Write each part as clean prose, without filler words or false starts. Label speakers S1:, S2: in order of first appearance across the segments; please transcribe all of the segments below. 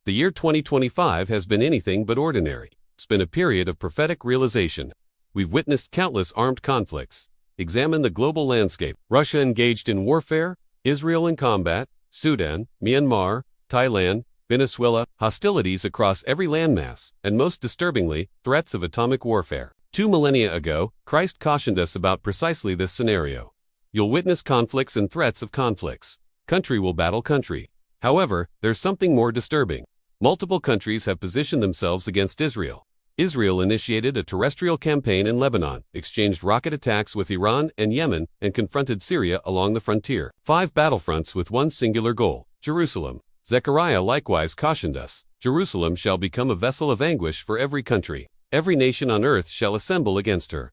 S1: The year 2025 has been anything but ordinary. It's been a period of prophetic realization. We've witnessed countless armed conflicts. Examine the global landscape. Russia engaged in warfare, Israel in combat, Sudan, Myanmar, Thailand, Venezuela, hostilities across every landmass, and most disturbingly, threats of atomic warfare. 2 millennia ago, Christ cautioned us about precisely this scenario. You'll witness conflicts and threats of conflicts. Country will battle country. However, there's something more disturbing. Multiple countries have positioned themselves against Israel. Israel initiated a terrestrial campaign in Lebanon, exchanged rocket attacks with Iran and Yemen, and confronted Syria along the frontier. 5 battlefronts with one singular goal: Jerusalem. Zechariah likewise cautioned us, Jerusalem shall become a vessel of anguish for every country. Every nation on earth shall assemble against her.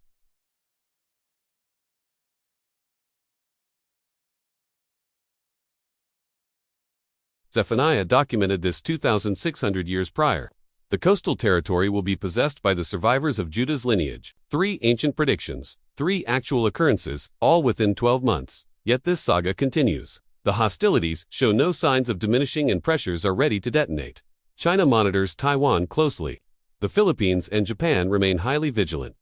S1: Zephaniah documented this 2,600 years prior. The coastal territory will be possessed by the survivors of Judah's lineage. 3 ancient predictions, 3 actual occurrences, all within 12 months. Yet this saga continues. The hostilities show no signs of diminishing and pressures are ready to detonate. China monitors Taiwan closely. The Philippines and Japan remain highly vigilant.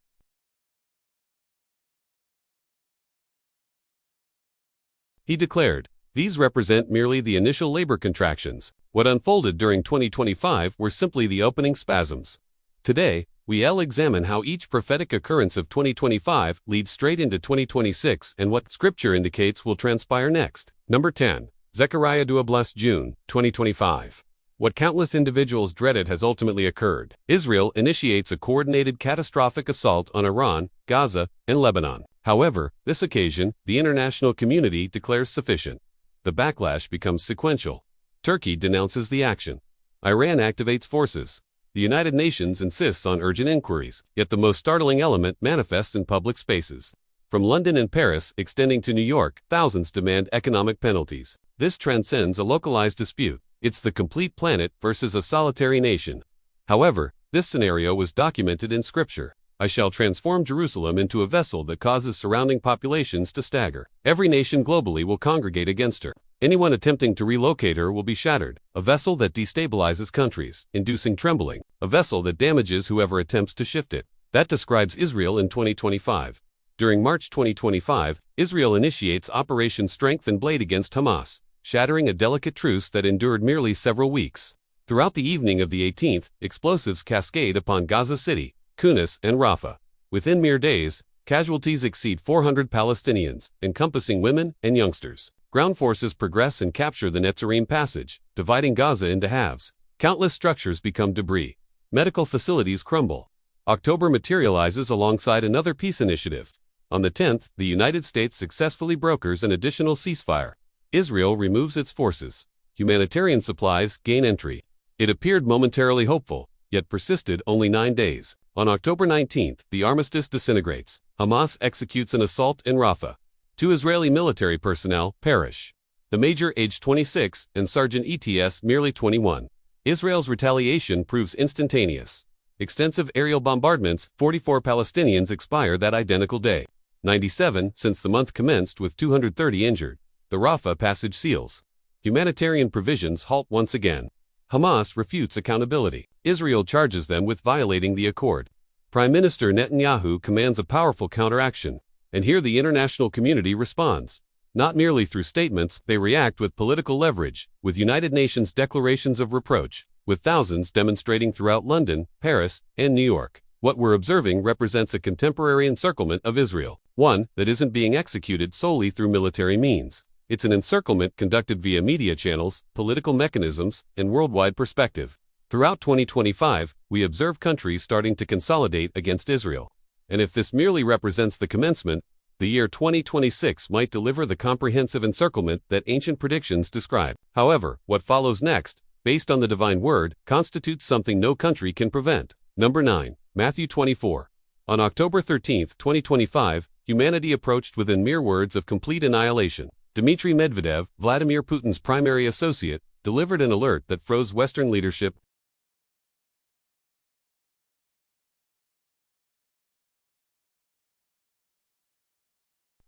S1: He declared, these represent merely the initial labor contractions. What unfolded during 2025 were simply the opening spasms. Today, we'll examine how each prophetic occurrence of 2025 leads straight into 2026 and what Scripture indicates will transpire next. Number 10. Zechariah 2, June, 2025. What countless individuals dreaded has ultimately occurred. Israel initiates a coordinated catastrophic assault on Iran, Gaza, and Lebanon. However, this occasion, the international community declares sufficient. The backlash becomes sequential. Turkey denounces the action. Iran activates forces. The United Nations insists on urgent inquiries, yet the most startling element manifests in public spaces. From London and Paris extending to New York, thousands demand economic penalties. This transcends a localized dispute. It's the complete planet versus a solitary nation. However, this scenario was documented in Scripture. I shall transform Jerusalem into a vessel that causes surrounding populations to stagger. Every nation globally will congregate against her. Anyone attempting to relocate her will be shattered. A vessel that destabilizes countries, inducing trembling. A vessel that damages whoever attempts to shift it. That describes Israel in 2025. During March 2025, Israel initiates Operation Strength and Blade against Hamas, shattering a delicate truce that endured merely several weeks. Throughout the evening of the 18th, explosives cascade upon Gaza City, Kunis, and Rafah. Within mere days, casualties exceed 400 Palestinians, encompassing women and youngsters. Ground forces progress and capture the Netzarim Passage, dividing Gaza into halves. Countless structures become debris. Medical facilities crumble. October materializes alongside another peace initiative. On the 10th, the United States successfully brokers an additional ceasefire. Israel removes its forces. Humanitarian supplies gain entry. It appeared momentarily hopeful, yet persisted only 9 days. On October 19th, the armistice disintegrates. Hamas executes an assault in Rafah. 2 Israeli military personnel perish. The major aged 26 and Sergeant ETS merely 21. Israel's retaliation proves instantaneous. Extensive aerial bombardments, 44 Palestinians expire that identical day. 97 since the month commenced with 230 injured. The Rafah passage seals. Humanitarian provisions halt once again. Hamas refutes accountability. Israel charges them with violating the accord. Prime Minister Netanyahu commands a powerful counteraction. And here the international community responds. Not merely through statements, they react with political leverage, with United Nations declarations of reproach, with thousands demonstrating throughout London, Paris, and New York. What we're observing represents a contemporary encirclement of Israel, one that isn't being executed solely through military means. It's an encirclement conducted via media channels, political mechanisms, and worldwide perspective. Throughout 2025, we observe countries starting to consolidate against Israel. And if this merely represents the commencement, the year 2026 might deliver the comprehensive encirclement that ancient predictions describe. However, what follows next, based on the divine word, constitutes something no country can prevent. Number 9. Matthew 24. On October 13, 2025, humanity approached within mere words of complete annihilation. Dmitry Medvedev, Vladimir Putin's primary associate, delivered an alert that froze Western leadership.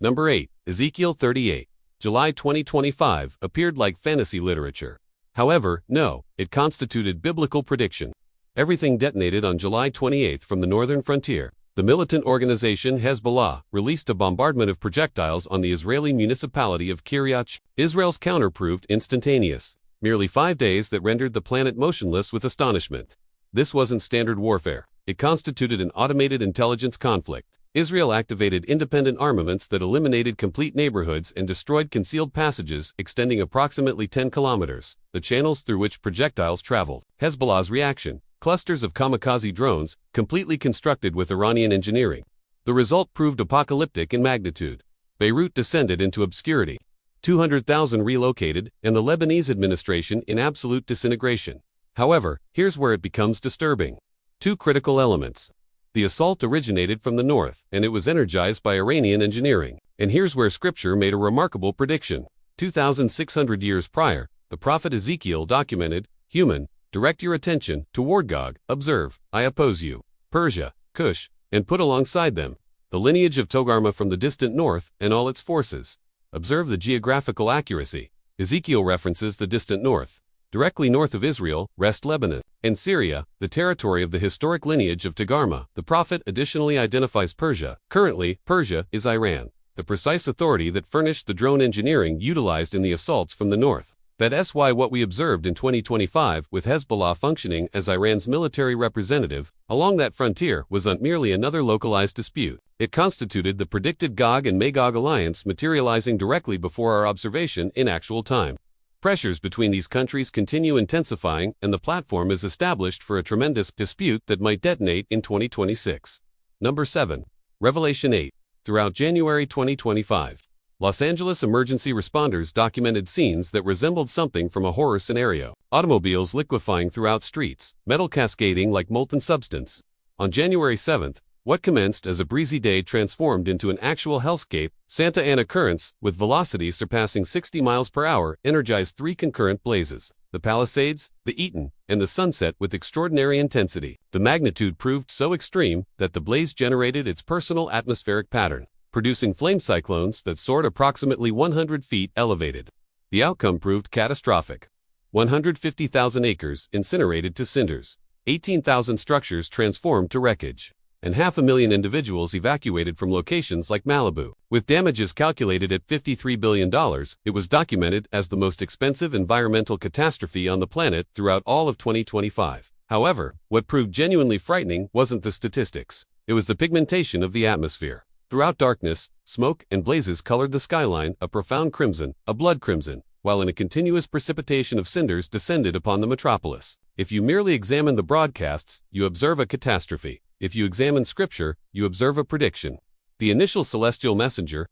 S1: Number 8. Ezekiel 38. July 2025 appeared like fantasy literature. However, no, it constituted biblical prediction. Everything detonated on July 28 from the northern frontier. The militant organization Hezbollah released a bombardment of projectiles on the Israeli municipality of Kiryat Shema. Israel's counter proved instantaneous. Merely 5 days that rendered the planet motionless with astonishment. This wasn't standard warfare. It constituted an automated intelligence conflict. Israel activated independent armaments that eliminated complete neighborhoods and destroyed concealed passages extending approximately 10 kilometers, the channels through which projectiles traveled. Hezbollah's reaction: clusters of kamikaze drones, completely constructed with Iranian engineering. The result proved apocalyptic in magnitude. Beirut descended into obscurity. 200,000 relocated, and the Lebanese administration in absolute disintegration. However, here's where it becomes disturbing. Two critical elements. The assault originated from the north, and it was energized by Iranian engineering. And here's where Scripture made a remarkable prediction. 2,600 years prior, the prophet Ezekiel documented, "Human, direct your attention toward Gog, observe, I oppose you, Persia, Cush, and put alongside them the lineage of Togarmah from the distant north and all its forces." Observe the geographical accuracy. Ezekiel references the distant north. Directly north of Israel rest Lebanon and Syria, the territory of the historic lineage of Togarmah. The prophet additionally identifies Persia. Currently, Persia is Iran, the precise authority that furnished the drone engineering utilized in the assaults from the north. That's why what we observed in 2025 with Hezbollah functioning as Iran's military representative along that frontier wasn't merely another localized dispute. It constituted the predicted Gog and Magog alliance materializing directly before our observation in actual time. Pressures between these countries continue intensifying, and the platform is established for a tremendous dispute that might detonate in 2026. Number 7. Revelation 8. Throughout January 2025, Los Angeles emergency responders documented scenes that resembled something from a horror scenario. Automobiles liquefying throughout streets, metal cascading like molten substance. On January 7th, what commenced as a breezy day transformed into an actual hellscape. Santa Ana currents, with velocities surpassing 60 miles per hour, energized 3 concurrent blazes: the Palisades, the Eaton, and the Sunset with extraordinary intensity. The magnitude proved so extreme that the blaze generated its personal atmospheric pattern, producing flame cyclones that soared approximately 100 feet elevated. The outcome proved catastrophic. 150,000 acres incinerated to cinders, 18,000 structures transformed to wreckage, and 500,000 individuals evacuated from locations like Malibu. With damages calculated at $53 billion, it was documented as the most expensive environmental catastrophe on the planet throughout all of 2025. However, what proved genuinely frightening wasn't the statistics. It was the pigmentation of the atmosphere. Throughout darkness, smoke and blazes colored the skyline a profound crimson, a blood crimson, while in a continuous precipitation of cinders descended upon the metropolis. If you merely examine the broadcasts, you observe a catastrophe. If you examine Scripture, you observe a prediction. The initial celestial messenger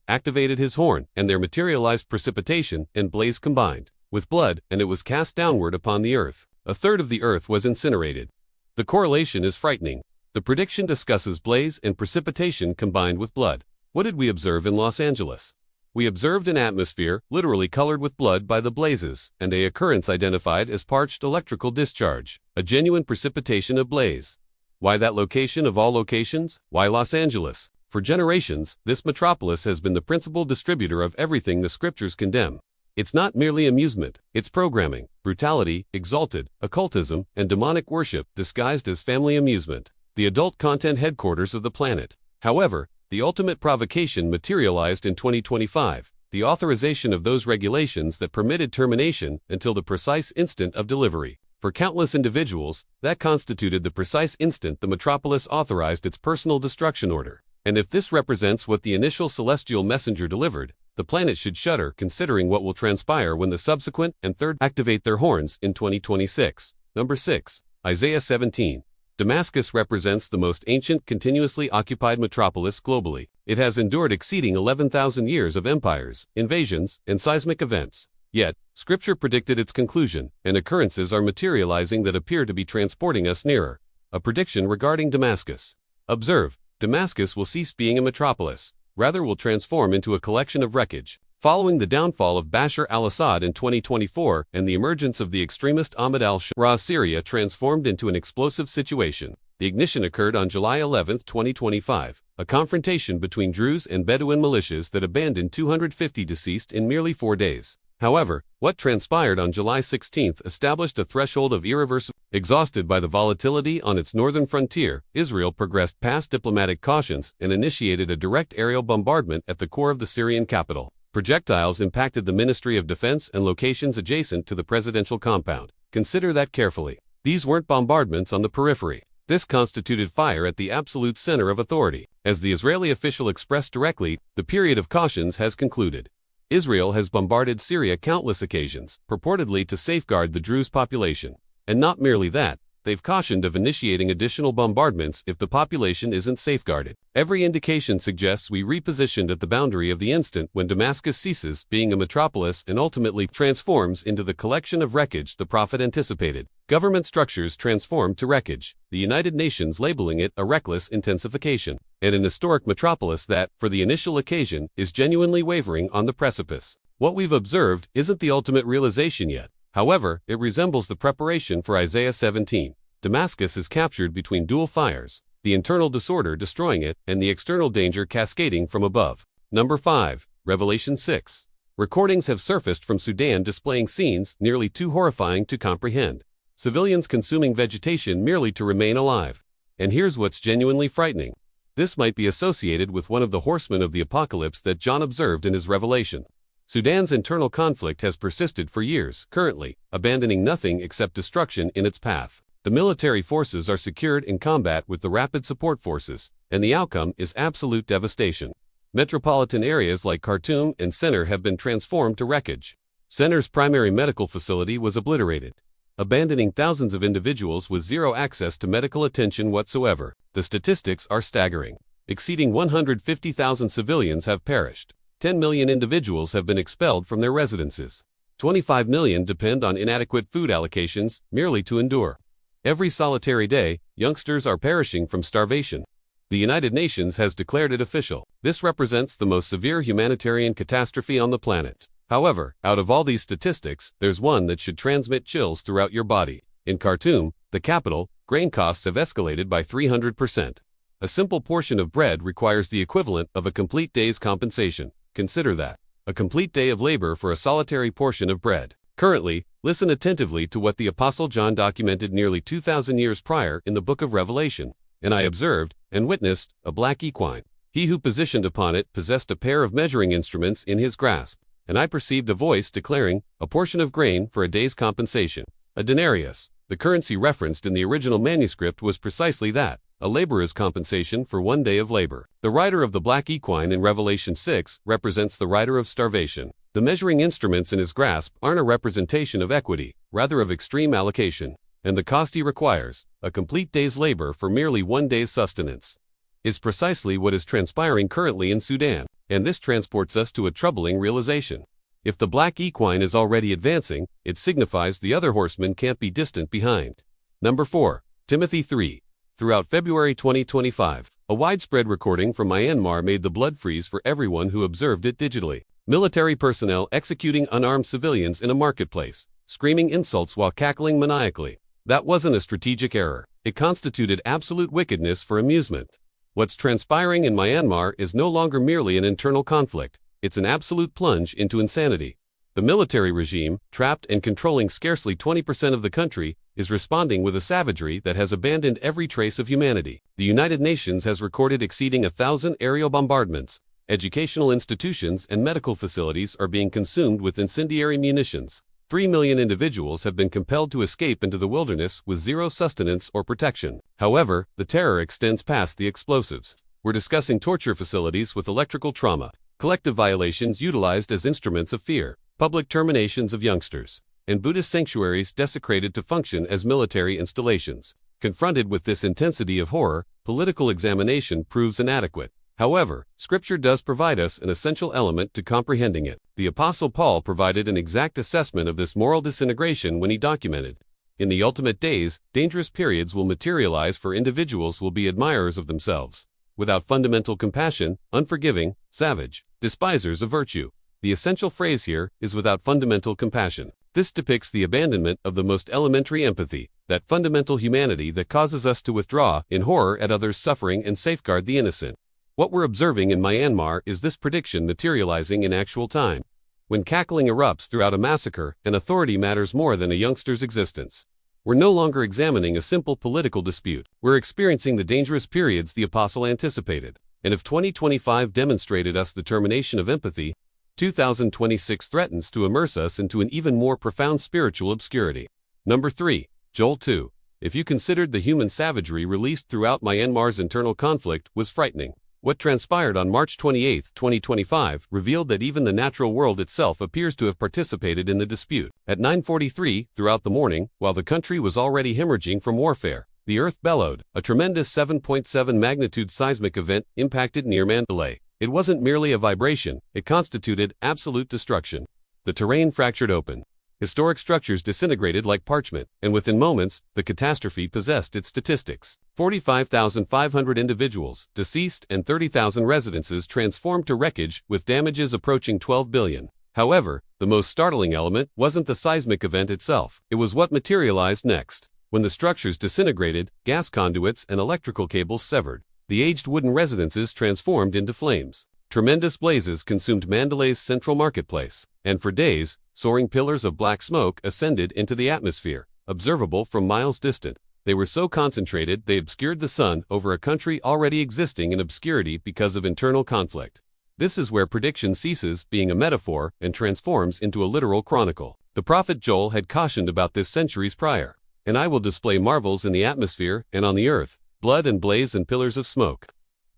S1: activated his horn, and there materialized precipitation and blaze combined with blood, and it was cast downward upon the earth. A third of the earth was incinerated. The correlation is frightening. The prediction discusses blaze and precipitation combined with blood. What did we observe in Los Angeles? We observed an atmosphere literally colored with blood by the blazes, and an occurrence identified as parched electrical discharge, a genuine precipitation of blaze. Why that location of all locations? Why Los Angeles? For generations, this metropolis has been the principal distributor of everything the Scriptures condemn. It's not merely amusement, it's programming, brutality, exalted, occultism, and demonic worship disguised as family amusement. The adult content headquarters of the planet. However, the ultimate provocation materialized in 2025, the authorization of those regulations that permitted termination until the precise instant of delivery. For countless individuals, that constituted the precise instant the metropolis authorized its personal destruction order. And if this represents what the initial celestial messenger delivered, the planet should shudder considering what will transpire when the subsequent and third activate their horns in 2026. Number 6. Isaiah 17. Damascus represents the most ancient continuously occupied metropolis globally. It has endured exceeding 11,000 years of empires, invasions, and seismic events. Yet, Scripture predicted its conclusion, and occurrences are materializing that appear to be transporting us nearer. A prediction regarding Damascus. Observe, Damascus will cease being a metropolis, rather will transform into a collection of wreckage. Following the downfall of Bashar al-Assad in 2024 and the emergence of the extremist Ahmad al-Sharaa, Syria transformed into an explosive situation. The ignition occurred on July 11, 2025, a confrontation between Druze and Bedouin militias that abandoned 250 deceased in merely 4 days. However, what transpired on July 16 established a threshold of irreversible. Exhausted by the volatility on its northern frontier, Israel progressed past diplomatic cautions and initiated a direct aerial bombardment at the core of the Syrian capital. Projectiles impacted the Ministry of Defense and locations adjacent to the presidential compound. Consider that carefully. These weren't bombardments on the periphery. This constituted fire at the absolute center of authority. As the Israeli official expressed directly, the period of cautions has concluded. Israel has bombarded Syria countless occasions, purportedly to safeguard the Druze population. And not merely that, they've cautioned of initiating additional bombardments if the population isn't safeguarded. Every indication suggests we repositioned at the boundary of the instant when Damascus ceases being a metropolis and ultimately transforms into the collection of wreckage the prophet anticipated. Government structures transformed to wreckage, the United Nations labeling it a reckless intensification, and an historic metropolis that, for the initial occasion, is genuinely wavering on the precipice. What we've observed isn't the ultimate realization yet. However, it resembles the preparation for Isaiah 17. Damascus is captured between dual fires, the internal disorder destroying it and the external danger cascading from above. Number 5. Revelation 6. Recordings have surfaced from Sudan displaying scenes nearly too horrifying to comprehend. Civilians consuming vegetation merely to remain alive. And here's what's genuinely frightening. This might be associated with one of the horsemen of the apocalypse that John observed in his revelation. Sudan's internal conflict has persisted for years, currently, abandoning nothing except destruction in its path. The military forces are secured in combat with the rapid support forces, and the outcome is absolute devastation. Metropolitan areas like Khartoum and Sennar have been transformed to wreckage. Sennar's primary medical facility was obliterated, abandoning thousands of individuals with zero access to medical attention whatsoever. The statistics are staggering. Exceeding 150,000 civilians have perished. 10 million individuals have been expelled from their residences. 25 million depend on inadequate food allocations merely to endure. Every solitary day, youngsters are perishing from starvation. The United Nations has declared it official. This represents the most severe humanitarian catastrophe on the planet. However, out of all these statistics, there's one that should transmit chills throughout your body. In Khartoum, the capital, grain costs have escalated by 300%. A simple portion of bread requires the equivalent of a complete day's compensation. Consider that. A complete day of labor for a solitary portion of bread. Currently, listen attentively to what the Apostle John documented nearly 2,000 years prior in the book of Revelation. And I observed, and witnessed, a black equine. He who positioned upon it possessed a pair of measuring instruments in his grasp. And I perceived a voice declaring, a portion of grain for a day's compensation. A denarius. The currency referenced in the original manuscript was precisely that. A laborer's compensation for 1 day of labor. The rider of the black equine in Revelation 6 represents the rider of starvation. The measuring instruments in his grasp aren't a representation of equity, rather of extreme allocation. And the cost he requires, a complete day's labor for merely 1 day's sustenance, is precisely what is transpiring currently in Sudan. And this transports us to a troubling realization. If the black equine is already advancing, it signifies the other horsemen can't be distant behind. Number 4. Timothy 3. Throughout February 2025, a widespread recording from Myanmar made the blood freeze for everyone who observed it digitally. Military personnel executing unarmed civilians in a marketplace, screaming insults while cackling maniacally. That wasn't a strategic error. It constituted absolute wickedness for amusement. What's transpiring in Myanmar is no longer merely an internal conflict. It's an absolute plunge into insanity. The military regime, trapped and controlling scarcely 20% of the country, is responding with a savagery that has abandoned every trace of humanity. The United Nations has recorded exceeding 1,000 aerial bombardments. Educational institutions and medical facilities are being consumed with incendiary munitions. 3 million individuals have been compelled to escape into the wilderness with zero sustenance or protection. However, the terror extends past the explosives. We're discussing torture facilities with electrical trauma, collective violations utilized as instruments of fear, public terminations of youngsters, and Buddhist sanctuaries desecrated to function as military installations. Confronted with this intensity of horror, political examination proves inadequate. However, Scripture does provide us an essential element to comprehending it. The Apostle Paul provided an exact assessment of this moral disintegration when he documented, "In the ultimate days, dangerous periods will materialize for individuals who will be admirers of themselves, without fundamental compassion, unforgiving, savage, despisers of virtue." The essential phrase here is without fundamental compassion. This depicts the abandonment of the most elementary empathy, that fundamental humanity that causes us to withdraw in horror at others' suffering and safeguard the innocent. What we're observing in Myanmar is this prediction materializing in actual time. When cackling erupts throughout a massacre, an authority matters more than a youngster's existence. We're no longer examining a simple political dispute. We're experiencing the dangerous periods the apostle anticipated. And if 2025 demonstrated us the termination of empathy, 2026 threatens to immerse us into an even more profound spiritual obscurity. Number 3. Joel 2. If you considered the human savagery released throughout Myanmar's internal conflict was frightening. What transpired on March 28, 2025, revealed that even the natural world itself appears to have participated in the dispute. At 9:43 throughout the morning, while the country was already hemorrhaging from warfare, the earth bellowed. A tremendous 7.7 magnitude seismic event impacted near Mandalay. It wasn't merely a vibration, it constituted absolute destruction. The terrain fractured open. Historic structures disintegrated like parchment, and within moments, the catastrophe possessed its statistics. 45,500 individuals deceased and 30,000 residences transformed to wreckage with damages approaching 12 billion. However, the most startling element wasn't the seismic event itself. It was what materialized next. When the structures disintegrated, gas conduits and electrical cables severed. The aged wooden residences transformed into flames. Tremendous blazes consumed Mandalay's central marketplace, and for days, soaring pillars of black smoke ascended into the atmosphere, observable from miles distant. They were so concentrated they obscured the sun over a country already existing in obscurity because of internal conflict. This is where prediction ceases being a metaphor and transforms into a literal chronicle. The prophet Joel had cautioned about this centuries prior. And I will display marvels in the atmosphere and on the earth, blood and blaze and pillars of smoke.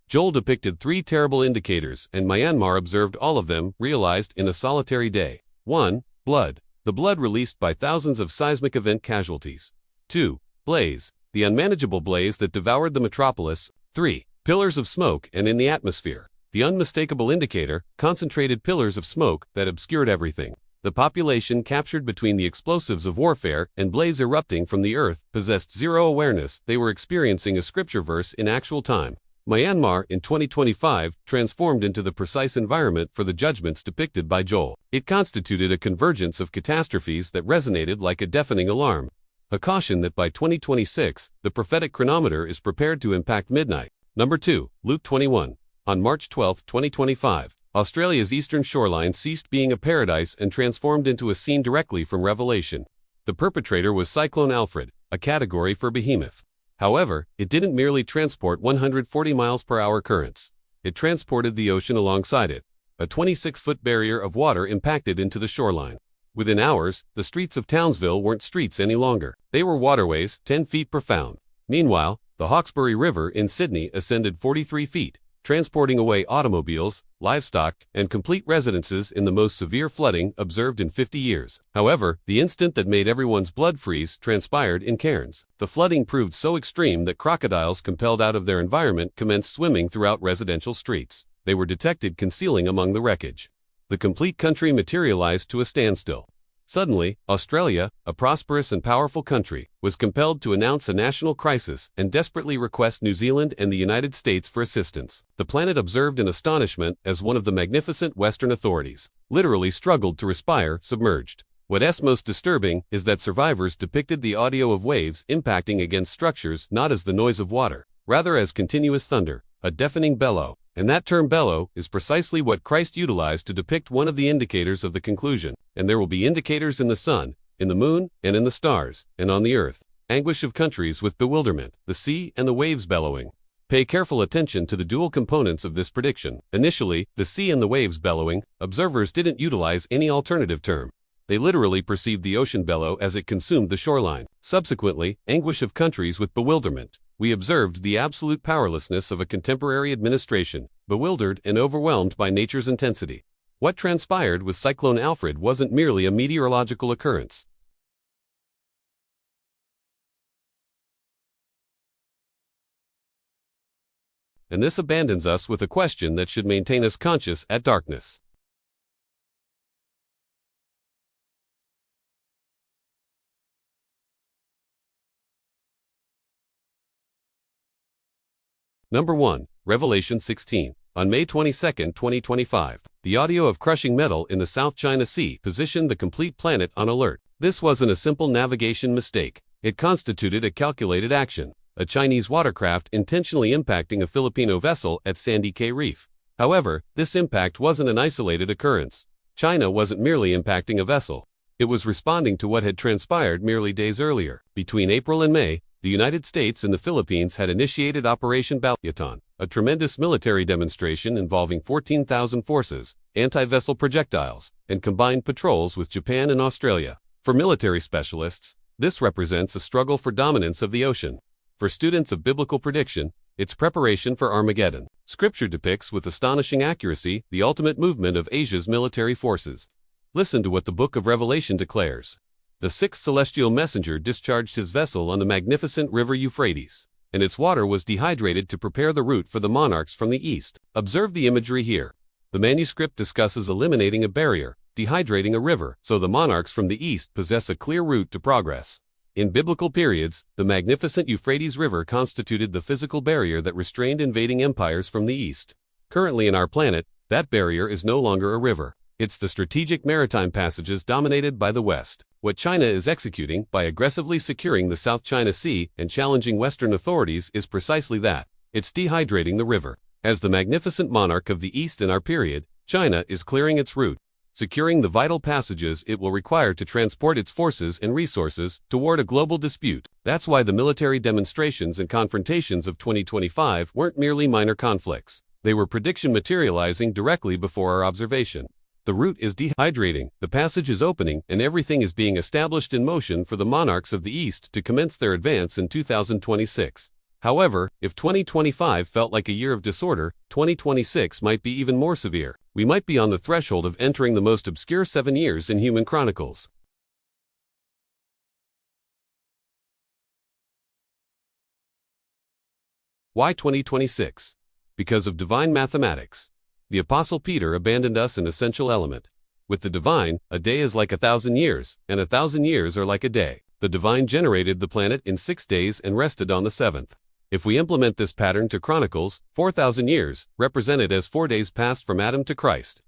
S1: Joel depicted 3 terrible indicators, and Myanmar observed all of them, realized in a solitary day. 1. Blood. The blood released by thousands of seismic event casualties. 2. Blaze. The unmanageable blaze that devoured the metropolis. 3. Pillars of smoke and in the atmosphere. The unmistakable indicator, concentrated pillars of smoke that obscured everything. The population captured between the explosives of warfare and blaze erupting from the earth possessed zero awareness they were experiencing a scripture verse in actual time. Myanmar in 2025 transformed into the precise environment for the judgments depicted by Joel. It constituted a convergence of catastrophes that resonated like a deafening alarm. A caution that by 2026, the prophetic chronometer is prepared to impact midnight. Number 2, Luke 21. On March 12, 2025, Australia's eastern shoreline ceased being a paradise and transformed into a scene directly from Revelation. The perpetrator was Cyclone Alfred, a category for behemoth. However, it didn't merely transport 140 miles per hour currents. It transported the ocean alongside it. A 26-foot barrier of water impacted into the shoreline. Within hours, the streets of Townsville weren't streets any longer. They were waterways 10 feet profound. Meanwhile, the Hawkesbury River in Sydney ascended 43 feet, transporting away automobiles, livestock, and complete residences in the most severe flooding observed in 50 years. However, the instant that made everyone's blood freeze transpired in Cairns. The flooding proved so extreme that crocodiles compelled out of their environment commenced swimming throughout residential streets. They were detected concealing among the wreckage. The complete country materialized to a standstill. Suddenly, Australia, a prosperous and powerful country, was compelled to announce a national crisis and desperately request New Zealand and the United States for assistance. The planet observed in astonishment as one of the magnificent Western authorities literally struggled to respire submerged. What's most disturbing is that survivors depicted the audio of waves impacting against structures not as the noise of water, rather as continuous thunder, a deafening bellow. And that term bellow is precisely what Christ utilized to depict one of the indicators of the conclusion. And there will be indicators in the sun, in the moon, and in the stars, and on the earth. Anguish of countries with bewilderment, the sea and the waves bellowing. Pay careful attention to the dual components of this prediction. Initially, the sea and the waves bellowing, observers didn't utilize any alternative term. They literally perceived the ocean bellow as it consumed the shoreline. Subsequently, anguish of countries with bewilderment. We observed the absolute powerlessness of a contemporary administration, bewildered and overwhelmed by nature's intensity. What transpired with Cyclone Alfred wasn't merely a meteorological occurrence. And this abandons us with a question that should maintain us conscious at darkness. Number 1. Revelation 16. On May 22, 2025, the audio of crushing metal in the South China Sea positioned the complete planet on alert. This wasn't a simple navigation mistake. It constituted a calculated action, a Chinese watercraft intentionally impacting a Filipino vessel at Sandy Cay Reef. However, this impact wasn't an isolated occurrence. China wasn't merely impacting a vessel. It was responding to what had transpired merely days earlier. Between April and May, the United States and the Philippines had initiated Operation Balyatan, a tremendous military demonstration involving 14,000 forces, anti-vessel projectiles, and combined patrols with Japan and Australia. For military specialists, this represents a struggle for dominance of the ocean. For students of biblical prediction, it's preparation for Armageddon. Scripture depicts with astonishing accuracy the ultimate movement of Asia's military forces. Listen to what the book of Revelation declares. The sixth celestial messenger discharged his vessel on the magnificent river Euphrates, and its water was dehydrated to prepare the route for the monarchs from the east. Observe the imagery here. The manuscript discusses eliminating a barrier, dehydrating a river, so the monarchs from the east possess a clear route to progress. In biblical periods, the magnificent Euphrates River constituted the physical barrier that restrained invading empires from the east. Currently in our planet, that barrier is no longer a river. It's the strategic maritime passages dominated by the West. What China is executing by aggressively securing the South China Sea and challenging Western authorities is precisely that. It's dehydrating the river. As the magnificent monarch of the East in our period, China is clearing its route, securing the vital passages it will require to transport its forces and resources toward a global dispute. That's why the military demonstrations and confrontations of 2025 weren't merely minor conflicts. They were prediction materializing directly before our observation. The route is dehydrating, the passage is opening, and everything is being established in motion for the monarchs of the East to commence their advance in 2026. However, if 2025 felt like a year of disorder, 2026 might be even more severe. We might be on the threshold of entering the most obscure 7 years in human chronicles. Why 2026? Because of divine mathematics. The Apostle Peter abandoned us an essential element. With the divine, a day is like 1,000 years, and 1,000 years are like a day. The divine generated the planet in 6 days and rested on the 7th. If we implement this pattern to Chronicles, 4,000 years, represented as 4 days passed from Adam to Christ,